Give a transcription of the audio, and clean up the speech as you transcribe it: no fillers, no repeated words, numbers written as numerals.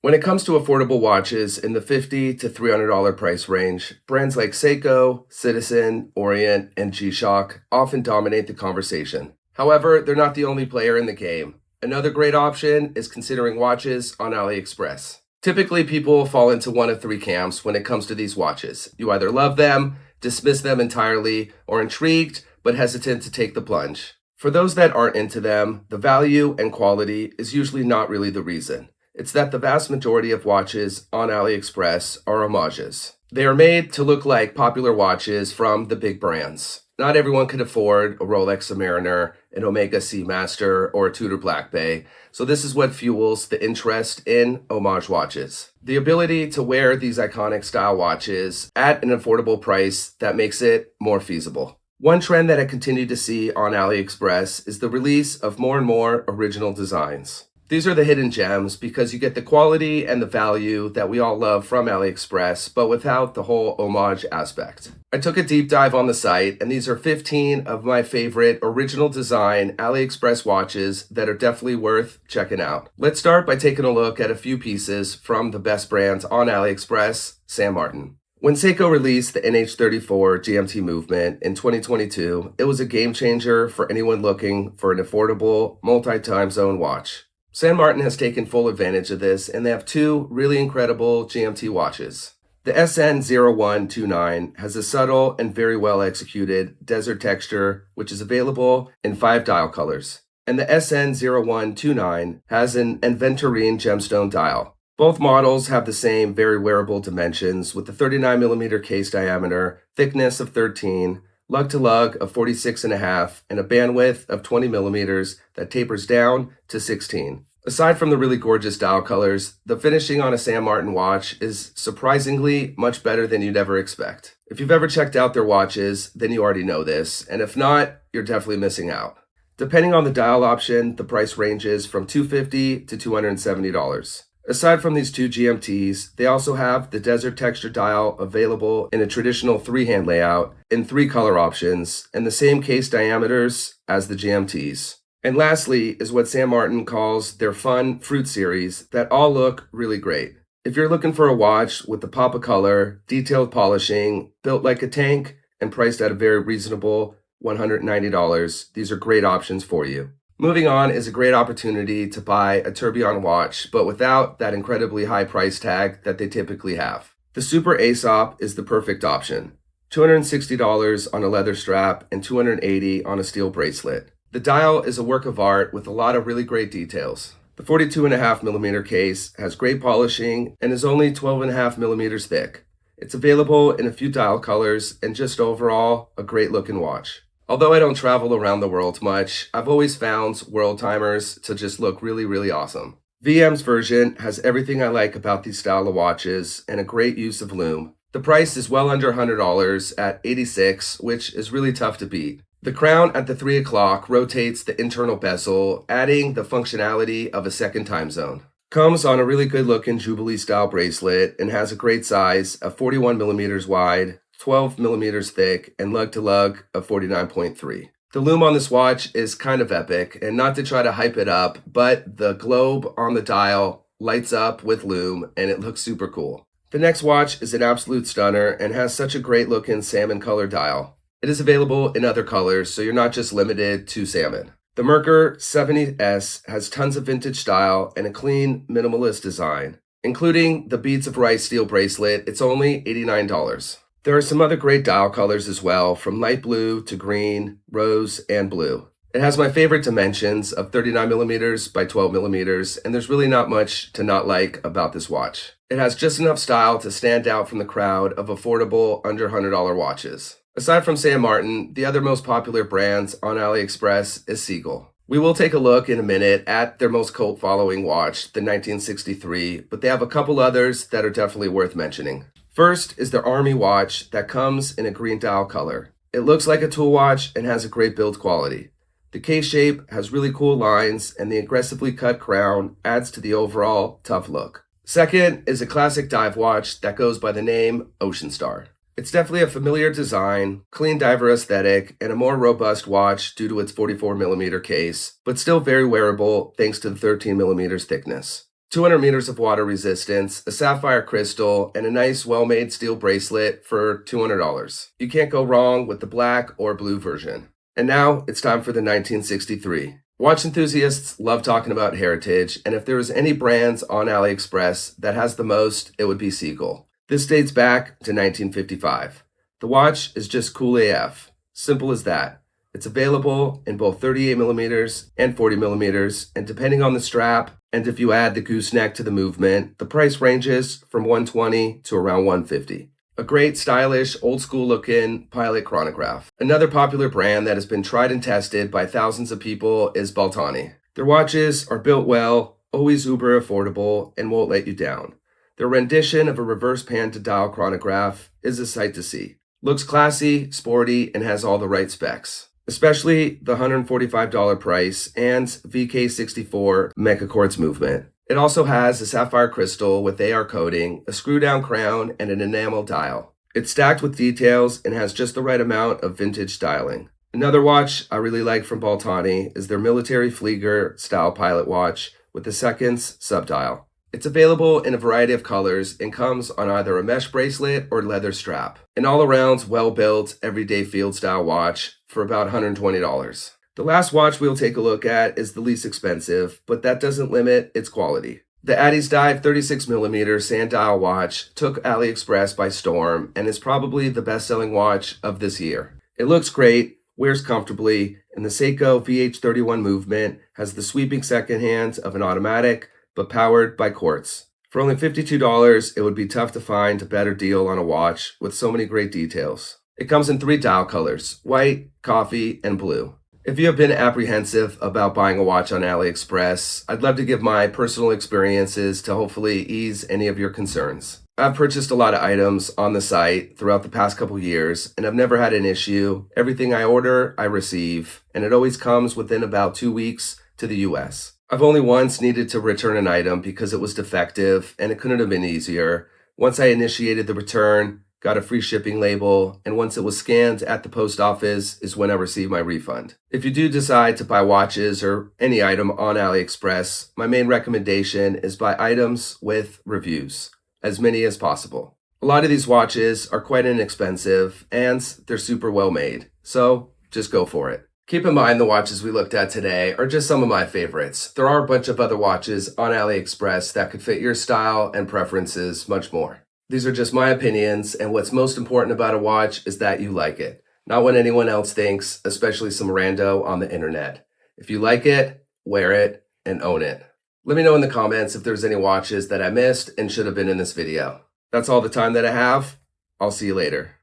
When it comes to affordable watches in the $50 to $300 price range, brands like Seiko, Citizen, Orient, and G-Shock often dominate the conversation. However, they're not the only player in the game. Another great option is considering watches on AliExpress. Typically, people fall into one of three camps when it comes to these watches. You either love them, dismiss them entirely, or intrigued but hesitant to take the plunge. For those that aren't into them, the value and quality is usually not really the reason. It's that the vast majority of watches on AliExpress are homages. They are made to look like popular watches from the big brands. Not everyone could afford a Rolex Submariner, an Omega Seamaster, or a Tudor Black Bay, so this is what fuels the interest in homage watches. The ability to wear these iconic style watches at an affordable price that makes it more feasible. One trend that I continue to see on AliExpress is the release of more and more original designs. These are the hidden gems because you get the quality and the value that we all love from AliExpress, but without the whole homage aspect. I took a deep dive on the site, and these are 15 of my favorite original design AliExpress watches that are definitely worth checking out. Let's start by taking a look at a few pieces from the best brands on AliExpress, San Martin. When Seiko released the NH34 GMT movement in 2022, it was a game changer for anyone looking for an affordable multi-time zone watch. San Martin has taken full advantage of this, and they have two really incredible GMT watches. The SN0129 has a subtle and very well executed desert texture, which is available in 5 dial colors. And the SN0129 has an aventurine gemstone dial. Both models have the same very wearable dimensions with a 39mm case diameter, thickness of 13, lug to lug of 46.5, and a bandwidth of 20mm that tapers down to 16. Aside from the really gorgeous dial colors, the finishing on a San Martin watch is surprisingly much better than you'd ever expect. If you've ever checked out their watches, then you already know this, and if not, you're definitely missing out. Depending on the dial option, the price ranges from $250 to $270. Aside from these two GMTs, they also have the desert texture dial available in a traditional 3-hand layout in 3 color options and the same case diameters as the GMTs. And lastly is what San Martin calls their fun fruit series that all look really great. If you're looking for a watch with the pop of color, detailed polishing, built like a tank, and priced at a very reasonable $190, these are great options for you. Moving on is a great opportunity to buy a tourbillon watch, but without that incredibly high price tag that they typically have. The Super AESOP is the perfect option. $260 on a leather strap and $280 on a steel bracelet. The dial is a work of art with a lot of really great details. The 42.5mm case has great polishing and is only 12.5mm thick. It's available in a few dial colors and just overall a great looking watch. Although I don't travel around the world much, I've always found world timers to just look really, really awesome. VM's version has everything I like about these style of watches and a great use of lume. The price is well under $100 at $86, which is really tough to beat. The crown at the 3 o'clock rotates the internal bezel, adding the functionality of a second time zone. Comes on a really good looking Jubilee style bracelet and has a great size of 41mm wide, 12mm thick, and lug to lug of 49.3. The lume on this watch is kind of epic, and not to try to hype it up, but the globe on the dial lights up with lume and it looks super cool. The next watch is an absolute stunner and has such a great looking salmon color dial. It is available in other colors, so you're not just limited to salmon. The Merkur 70S has tons of vintage style and a clean, minimalist design. Including the beads of rice steel bracelet, it's only $89. There are some other great dial colors as well, from light blue to green, rose, and blue. It has my favorite dimensions of 39mm by 12mm, and there's really not much to not like about this watch. It has just enough style to stand out from the crowd of affordable under $100 watches. Aside from San Martin, the other most popular brands on AliExpress is Seagull. We will take a look in a minute at their most cult following watch, the 1963, but they have a couple others that are definitely worth mentioning. First is their Army watch that comes in a green dial color. It looks like a tool watch and has a great build quality. The case shape has really cool lines, and the aggressively cut crown adds to the overall tough look. Second is a classic dive watch that goes by the name Ocean Star. It's definitely a familiar design, clean diver aesthetic, and a more robust watch due to its 44mm case, but still very wearable thanks to the 13mm thickness. 200 meters of water resistance, a sapphire crystal, and a nice well-made steel bracelet for $200. You can't go wrong with the black or blue version. And now it's time for the 1963. Watch enthusiasts love talking about heritage, and if there was any brands on AliExpress that has the most, it would be Seagull. This dates back to 1955. The watch is just cool AF. Simple as that. It's available in both 38mm and 40mm, and depending on the strap, and if you add the gooseneck to the movement, the price ranges from $120 to around $150. A great, stylish, old-school looking pilot chronograph. Another popular brand that has been tried and tested by thousands of people is Baltany. Their watches are built well, always uber affordable, and won't let you down. Their rendition of a reverse pan-to-dial chronograph is a sight to see. Looks classy, sporty, and has all the right specs. Especially the $145 price and VK64 Mecha Quartz movement. It also has a sapphire crystal with AR coating, a screw-down crown, and an enamel dial. It's stacked with details and has just the right amount of vintage styling. Another watch I really like from Baltany is their military Flieger style pilot watch with the seconds subdial. It's available in a variety of colors and comes on either a mesh bracelet or leather strap. An all-around, well-built, everyday field style watch for about $120. The last watch we'll take a look at is the least expensive, but that doesn't limit its quality. The Addiesdive 36mm sand dial watch took AliExpress by storm and is probably the best-selling watch of this year. It looks great, wears comfortably, and the Seagull VH31 movement has the sweeping second hand of an automatic, but powered by quartz. For only $52, it would be tough to find a better deal on a watch with so many great details. It comes in 3 dial colors, white, coffee, and blue. If you have been apprehensive about buying a watch on AliExpress, I'd love to give my personal experiences to hopefully ease any of your concerns. I've purchased a lot of items on the site throughout the past couple years, and I've never had an issue. Everything I order, I receive, and it always comes within about 2 weeks to the US. I've only once needed to return an item because it was defective, and it couldn't have been easier. Once I initiated the return, got a free shipping label, and once it was scanned at the post office is when I received my refund. If you do decide to buy watches or any item on AliExpress, my main recommendation is buy items with reviews, as many as possible. A lot of these watches are quite inexpensive and they're super well made, so just go for it. Keep in mind the watches we looked at today are just some of my favorites. There are a bunch of other watches on AliExpress that could fit your style and preferences much more. These are just my opinions, and what's most important about a watch is that you like it, not what anyone else thinks, especially some rando on the internet. If you like it, wear it, and own it. Let me know in the comments if there's any watches that I missed and should have been in this video. That's all the time that I have. I'll see you later.